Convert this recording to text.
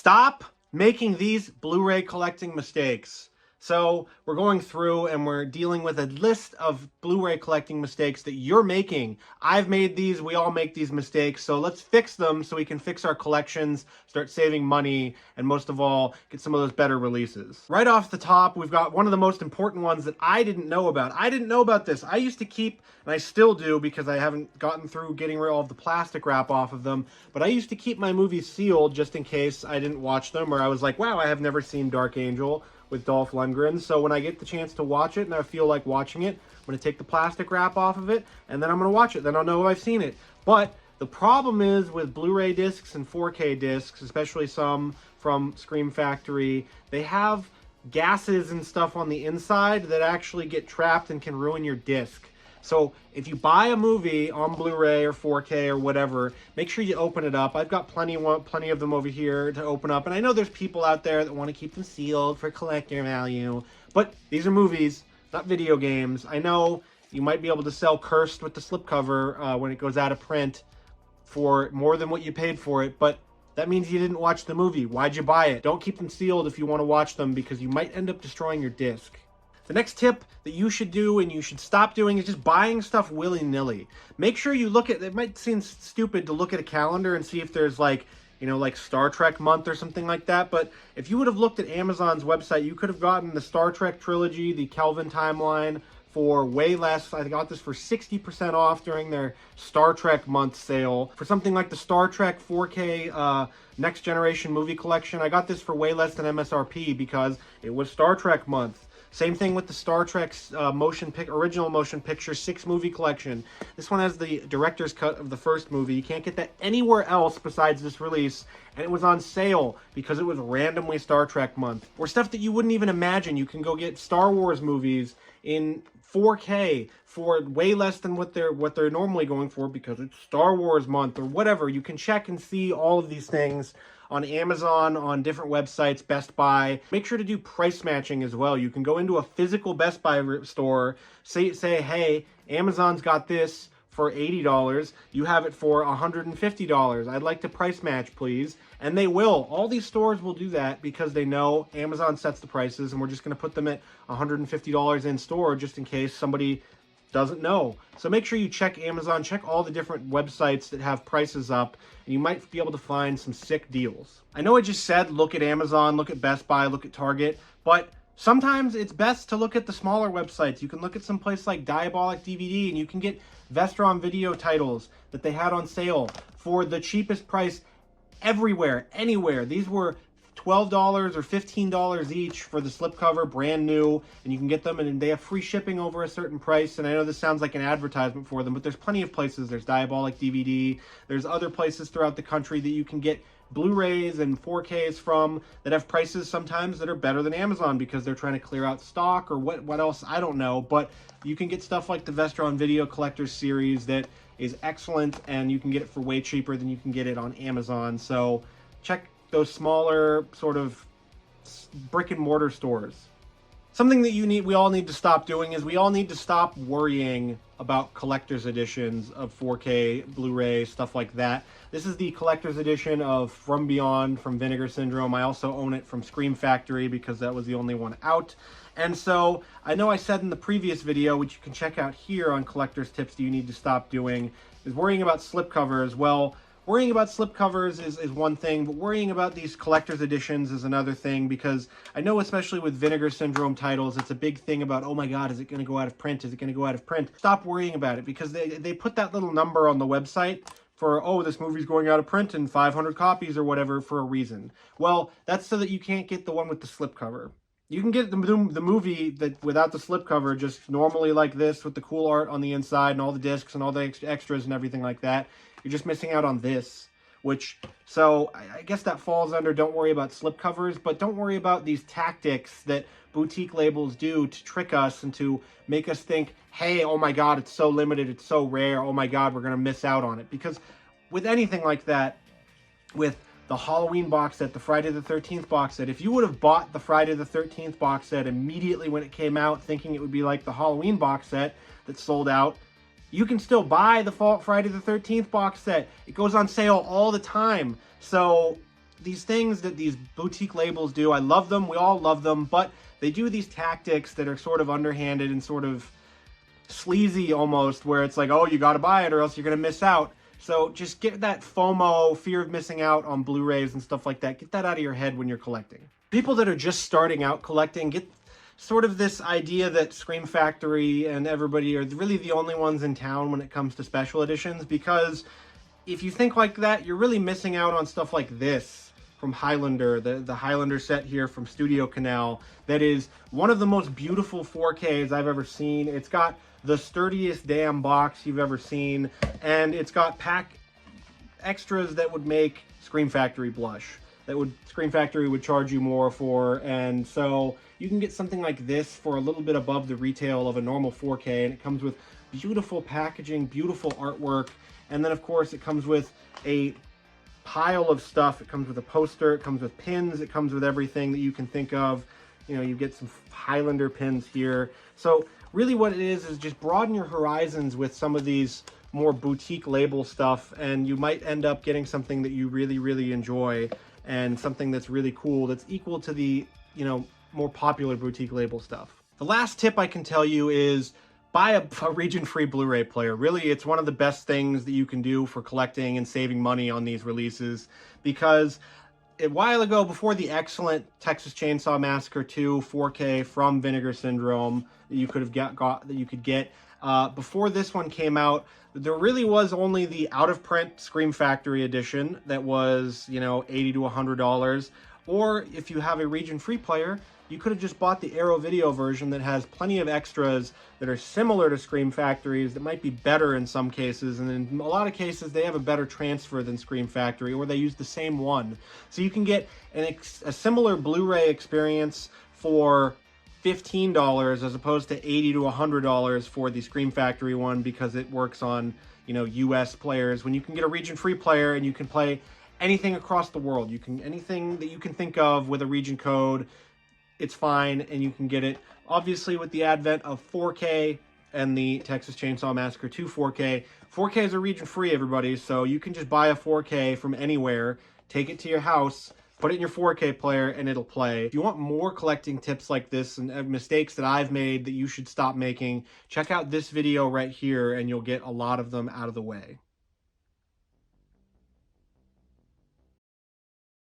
Stop making these Blu-ray collecting mistakes. So we're going through and we're dealing with a list of Blu-ray collecting mistakes that you're making. I've made these, we all make these mistakes, so let's fix them so we can fix our collections, start saving money, and most of all, get some of those better releases. Right off the top, we've got one of the most important ones that I didn't know about. I didn't know about this. I used to keep, and I still do because I haven't gotten through getting rid of all of the plastic wrap off of them, but I used to keep my movies sealed just in case I didn't watch them, or I was like, wow, I have never seen Dark Angel with Dolph Lundgren, so when I get the chance to watch it and I feel like watching it, I'm going to take the plastic wrap off of it, and then I'm going to watch it. Then I'll know I've seen it. But the problem is with Blu-ray discs and 4K discs, especially some from Scream Factory, they have gases and stuff on the inside that actually get trapped and can ruin your disc. So if you buy a movie on Blu-ray or 4K or whatever, make sure you open it up. I've got plenty of them over here to open up. And I know there's people out there that want to keep them sealed for collector value. But these are movies, not video games. I know you might be able to sell Cursed with the slipcover when it goes out of print for more than what you paid for it. But that means you didn't watch the movie. Why'd you buy it? Don't keep them sealed if you want to watch them because you might end up destroying your disc. The next tip that you should do and you should stop doing is just buying stuff willy-nilly. Make sure you look at, it might seem stupid to look at a calendar and see if there's like, you know, like Star Trek month or something like that, but if you would have looked at Amazon's website, you could have gotten the Star Trek trilogy, the Kelvin timeline, for way less. I got this for 60% off during their Star Trek month sale. For something like the Star Trek 4K Next Generation movie collection, I got this for way less than MSRP because it was Star Trek month. Same thing with the Star Trek original motion picture 6 movie collection. This one has the director's cut of the first movie. You can't get that anywhere else besides this release. And it was on sale because it was randomly Star Trek month. Or stuff that you wouldn't even imagine. You can go get Star Wars movies in 4K for way less than what they're normally going for because it's Star Wars month or whatever. You can check and see all of these things on Amazon, on different websites, Best Buy. Make sure to do price matching as well. You can go into a physical Best Buy store, say, hey, Amazon's got this for $80. You have it for $150. I'd like to price match, please. And they will. All these stores will do that because they know Amazon sets the prices and we're just going to put them at $150 in store just in case somebody doesn't know. So make sure you check Amazon, check all the different websites that have prices up, and you might be able to find some sick deals. I know I just said look at Amazon, look at Best Buy, look at Target, but sometimes it's best to look at the smaller websites. You can look at some place like Diabolic DVD, and you can get Vestron video titles that they had on sale for the cheapest price everywhere, anywhere. These were $12 or $15 each for the slipcover, brand new, and you can get them and they have free shipping over a certain price. And I know this sounds like an advertisement for them, but there's plenty of places. There's Diabolic DVD. There's other places throughout the country that you can get Blu-rays and 4Ks from that have prices sometimes that are better than Amazon because they're trying to clear out stock or what else, I don't know. But you can get stuff like the Vestron Video Collectors series that is excellent, and you can get it for way cheaper than you can get it on Amazon. So check those smaller sort of brick and mortar stores. Something that we all need to stop doing is we all need to stop worrying about collector's editions of 4K, Blu-ray, stuff like that. This is the collector's edition of From Beyond from Vinegar Syndrome. I also own it from Scream Factory because that was the only one out. And so I know I said in the previous video, which you can check out here on Collector's Tips that you need to stop doing, is worrying about slipcovers. Well, worrying about slipcovers is one thing, but worrying about these collector's editions is another thing, because I know especially with Vinegar Syndrome titles, it's a big thing about, oh my god, is it going to go out of print? Is it going to go out of print? Stop worrying about it, because they put that little number on the website for, oh, this movie's going out of print in 500 copies or whatever for a reason. Well, that's so that you can't get the one with the slipcover. You can get the movie that without the slipcover, just normally like this with the cool art on the inside and all the discs and all the extras and everything like that. You're just missing out on this, which, so I guess that falls under don't worry about slipcovers, but don't worry about these tactics that boutique labels do to trick us and to make us think, hey, oh my god, it's so limited, it's so rare, oh my god, we're going to miss out on it. Because with anything like that, with the Halloween box set, the Friday the 13th box set, if you would have bought the Friday the 13th box set immediately when it came out, thinking it would be like the Halloween box set that sold out, you can still buy the Friday the 13th box set. It goes on sale all the time. So these things that these boutique labels do, I love them, we all love them, but they do these tactics that are sort of underhanded and sort of sleazy almost, where it's like, oh, you gotta buy it or else you're gonna miss out. So just get that FOMO, fear of missing out on Blu-rays and stuff like that, get that out of your head when you're collecting. People that are just starting out collecting, get sort of this idea that Scream Factory and everybody are really the only ones in town when it comes to special editions, because if you think like that, you're really missing out on stuff like this from Highlander, the Highlander set here from Studio Canal, that is one of the most beautiful 4Ks I've ever seen. It's got the sturdiest damn box you've ever seen, and it's got pack extras that would make Scream Factory blush, that would Scream Factory would charge you more for, and so you can get something like this for a little bit above the retail of a normal 4K, and it comes with beautiful packaging, beautiful artwork, and then of course it comes with a pile of stuff. It comes with a poster, it comes with pins, it comes with everything that you can think of. You know, you get some Highlander pins here. So really what it is just broaden your horizons with some of these more boutique label stuff, and you might end up getting something that you really, really enjoy, and something that's really cool, that's equal to the, you know, more popular boutique label stuff. The last tip I can tell you is buy a region-free Blu-ray player. Really, it's one of the best things that you can do for collecting and saving money on these releases, because a while ago, before the excellent Texas Chainsaw Massacre 2 4K from Vinegar Syndrome that you could have get, before this one came out, there really was only the out-of-print Scream Factory edition that was, you know, $80 to $100. Or if you have a region-free player, you could have just bought the Arrow Video version that has plenty of extras that are similar to Scream Factory's, that might be better in some cases, and in a lot of cases they have a better transfer than Scream Factory, or they use the same one. So you can get a similar Blu-ray experience for $15 as opposed to $80 to $100 for the Scream Factory one, because it works on, you know, US players, when you can get a region-free player and you can play anything across the world. You can, anything that you can think of with a region code, it's fine, and you can get it. Obviously, with the advent of 4K and the Texas Chainsaw Massacre 2 4K, 4K is a region-free, everybody, so you can just buy a 4K from anywhere, take it to your house, put it in your 4K player, and it'll play. If you want more collecting tips like this and mistakes that I've made that you should stop making, check out this video right here, and you'll get a lot of them out of the way.